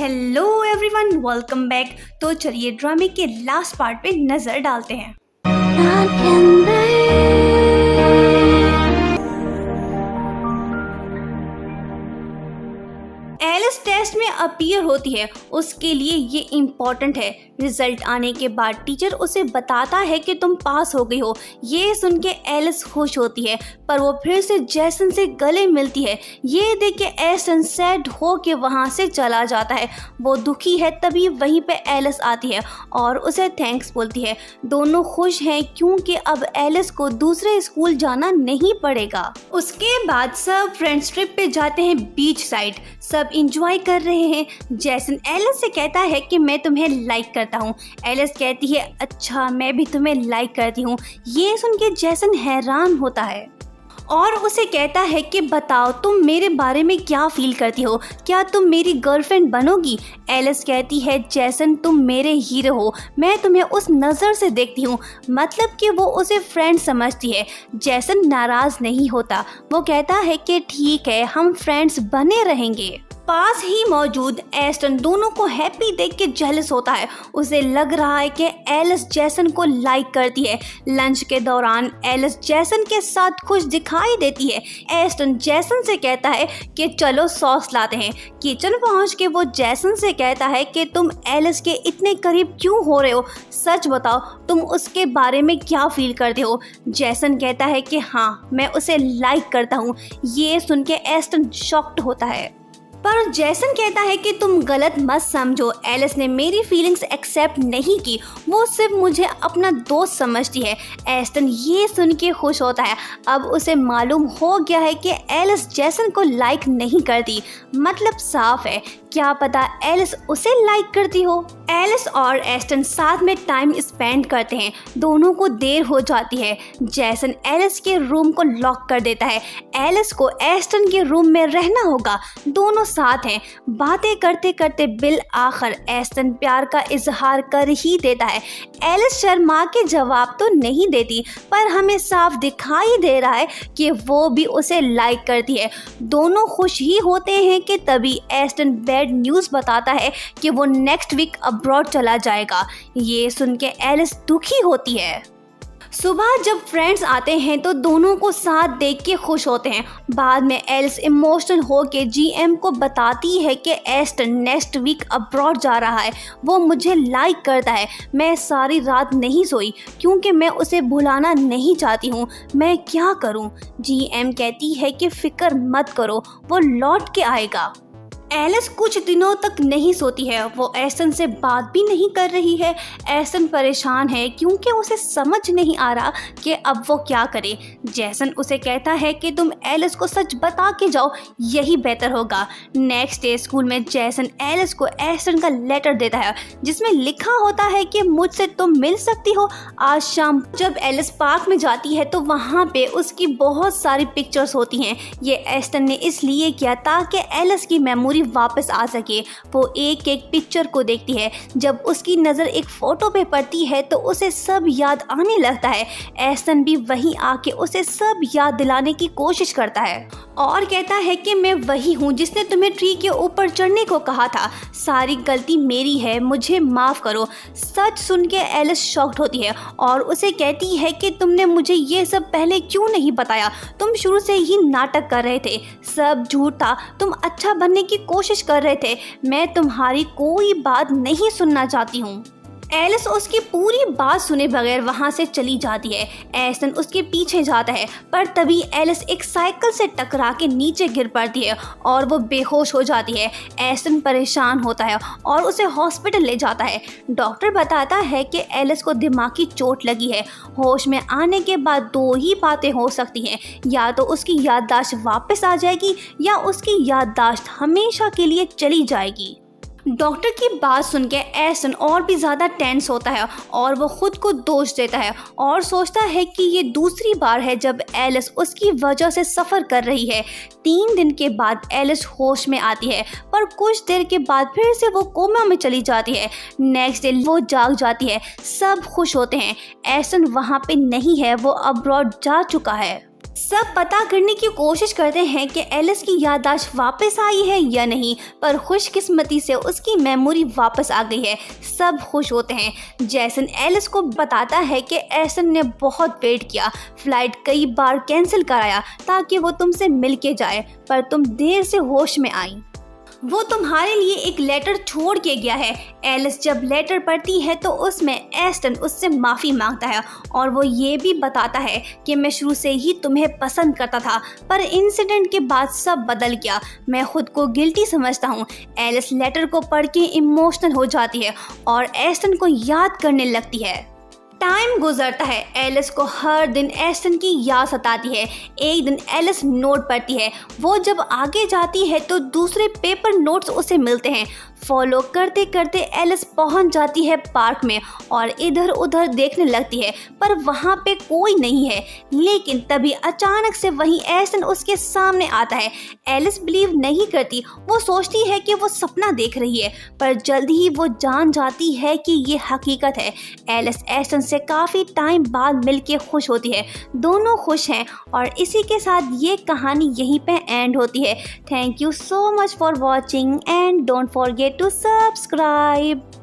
Hello everyone, welcome back. तो चलिए ड्रामे के लास्ट पार्ट पे नजर डालते हैं। एलिस टेस्ट में अपीयर होती है, उसके लिए ये इम्पोर्टेंट है। रिजल्ट आने के बाद टीचर उसे बताता है कि तुम पास हो गई हो। ये सुन के एलिस खुश होती है, पर वो फिर से जैसन से गले मिलती है। ये देख के एस्टन सैड हो के वहाँ से चला जाता है। वो दुखी है, तभी वहीं पे एलिस आती है और उसे थैंक्स बोलती है। दोनों खुश हैं क्योंकि अब एलिस को दूसरे स्कूल जाना नहीं पड़ेगा। उसके बाद सब फ्रेंड्स ट्रिप पे जाते हैं बीच साइड। सब इंजॉय कर रहे हैं। जैसन एलिस से कहता है कि मैं तुम्हें लाइक करता हूँ। एलिस कहती है अच्छा, मैं भी तुम्हें लाइक करती हूँ। ये सुन के जैसन हैरान होता है और उसे कहता है कि बताओ तुम मेरे बारे में क्या फील करती हो, क्या तुम मेरी गर्लफ्रेंड बनोगी। एलिस कहती है जैसन तुम मेरे हीरो हो, मैं तुम्हें उस नज़र से देखती हूँ। मतलब कि वो उसे फ्रेंड समझती है। जैसन नाराज़ नहीं होता, वो कहता है कि ठीक है, हम फ्रेंड्स बने रहेंगे। पास ही मौजूद एस्टन दोनों को हैप्पी देख के जेलस होता है। उसे लग रहा है कि एलिस जैसन को लाइक करती है। लंच के दौरान एलिस जैसन के साथ खुश दिखाई देती है। एस्टन जैसन से कहता है कि चलो सॉस लाते हैं। किचन पहुंच के वो जैसन से कहता है कि तुम एलिस के इतने करीब क्यों हो रहे हो, सच बताओ तुम उसके बारे में क्या फील करते हो। जैसन कहता है कि हाँ, मैं उसे लाइक करता हूँ। ये सुन के एस्टन शॉक्ड होता है, पर जैसन कहता है कि तुम गलत मत समझो, एलिस ने मेरी फीलिंग्स एक्सेप्ट नहीं की, वो सिर्फ मुझे अपना दोस्त समझती है। एस्टन ये सुन के खुश होता है। अब उसे मालूम हो गया है कि एलिस जैसन को लाइक नहीं करती। मतलब साफ है, क्या पता एलिस उसे लाइक करती हो। एलिस और एस्टन साथ में टाइम स्पेंड करते हैं। दोनों को देर हो जाती है। जैसन एलिस के रूम को लॉक कर देता है। एलिस को एस्टन के रूम में रहना होगा। दोनों साथ हैं। बातें करते करते बिल आखिर एस्टन प्यार का इजहार कर ही देता है। एलिस शर्मा के जवाब तो नहीं देती, पर हमें साफ दिखाई दे रहा है कि वो भी उसे लाइक करती है। दोनों खुश ही होते हैं कि तभी एस्टन बैड न्यूज़ बताता है कि वो नेक्स्ट वीक अब्रॉड चला जाएगा। ये सुन के एलिस दुखी होती है। सुबह जब फ्रेंड्स आते हैं तो दोनों को साथ देख के खुश होते हैं। बाद में एलिस इमोशनल हो के जीएम को बताती है कि एस्टन नेक्स्ट वीक अब्रॉड जा रहा है। वो मुझे लाइक करता है। मैं सारी रात नहीं सोई क्योंकि मैं उसे भुलाना नहीं चाहती हूँ। मैं क्या करूँ। जीएम कहती है कि फिक्र मत करो, वो लौट के आएगा। एलिस कुछ दिनों तक नहीं सोती है। वो एस्टन से बात भी नहीं कर रही है। एस्टन परेशान है क्योंकि उसे समझ नहीं आ रहा कि अब वो क्या करे। जैसन उसे कहता है कि तुम एलिस को सच बता के जाओ, यही बेहतर होगा। नेक्स्ट डे स्कूल में जैसन एलिस को एस्टन का लेटर देता है जिसमें लिखा होता है कि मुझसे तुम मिल सकती हो आज शाम। जब एलिस पार्क में जाती है तो वहाँ पे उसकी बहुत सारी पिक्चर्स होती हैं। ये एस्टन ने इसलिए किया ताकि एलिस की मेमोरी वापस आ सके। वो एक एक पिक्चर को देखती है। जब उसकी नज़र एक फ़ोटो पे पड़ती है तो उसे सब याद आने लगता है। एस्टन भी वहीं आके उसे सब याद दिलाने की कोशिश करता है और कहता है कि मैं वही हूँ जिसने तुम्हें ट्री के ऊपर चढ़ने को कहा था। सारी गलती मेरी है, मुझे माफ़ करो। सच सुन के एलिस शॉक्ड होती है और उसे कहती है कि तुमने मुझे ये सब पहले क्यों नहीं बताया। तुम शुरू से ही नाटक कर रहे थे, सब झूठ था। तुम अच्छा बनने की कोशिश कर रहे थे। मैं तुम्हारी कोई बात नहीं सुनना चाहती हूँ। एलिस उसकी पूरी बात सुने बगैर वहाँ से चली जाती है। एस्टन उसके पीछे जाता है, पर तभी एलिस एक साइकिल से टकरा के नीचे गिर पड़ती है और वो बेहोश हो जाती है। एस्टन परेशान होता है और उसे हॉस्पिटल ले जाता है। डॉक्टर बताता है कि एलिस को दिमागी चोट लगी है। होश में आने के बाद दो ही बातें हो सकती हैं, या तो उसकी याददाश्त वापस आ जाएगी या उसकी याददाश्त हमेशा के लिए चली जाएगी। डॉक्टर की बात सुन के एस्टन और भी ज़्यादा टेंस होता है और वो खुद को दोष देता है और सोचता है कि ये दूसरी बार है जब एलिस उसकी वजह से सफ़र कर रही है। 3 दिन के बाद एलिस होश में आती है, पर कुछ देर के बाद फिर से वो कोमा में चली जाती है। नेक्स्ट डे वो जाग जाती है। सब खुश होते हैं। एस्टन वहाँ पे नहीं है, वो अब्रॉड जा चुका है। सब पता करने की कोशिश करते हैं कि एलिस की याददाश्त वापस आई है या नहीं, पर खुशकिस्मती से उसकी मेमोरी वापस आ गई है। सब खुश होते हैं। जैसन एलिस को बताता है कि एसन ने बहुत वेट किया, फ्लाइट कई बार कैंसिल कराया ताकि वो तुमसे मिल के जाए, पर तुम देर से होश में आई। वो तुम्हारे लिए एक लेटर छोड़ के गया है। एलिस जब लेटर पढ़ती है तो उसमें एस्टन उससे माफ़ी मांगता है और वो ये भी बताता है कि मैं शुरू से ही तुम्हें पसंद करता था, पर इंसिडेंट के बाद सब बदल गया। मैं खुद को गिल्टी समझता हूँ। एलिस लेटर को पढ़ के इमोशनल हो जाती है और एस्टन को याद करने लगती है। टाइम गुजरता है। एलिस को हर दिन एस्टन की याद सताती है। एक दिन एलिस नोट पढ़ती है। वो जब आगे जाती है तो दूसरे पेपर नोट्स उसे मिलते हैं। फॉलो करते करते एलिस पहुंच जाती है पार्क में और इधर उधर देखने लगती है, पर वहां पे कोई नहीं है। लेकिन तभी अचानक से वहीं एस्टन उसके सामने आता है। एलिस बिलीव नहीं करती। वो सोचती है कि वो सपना देख रही है, पर जल्द ही वो जान जाती है कि ये हकीकत है। एलिस एस्टन से काफ़ी टाइम बाद मिलके खुश होती है। दोनों खुश हैं और इसी के साथ ये कहानी यहीं पे एंड होती है। Thank you so much for watching and don't forget to subscribe।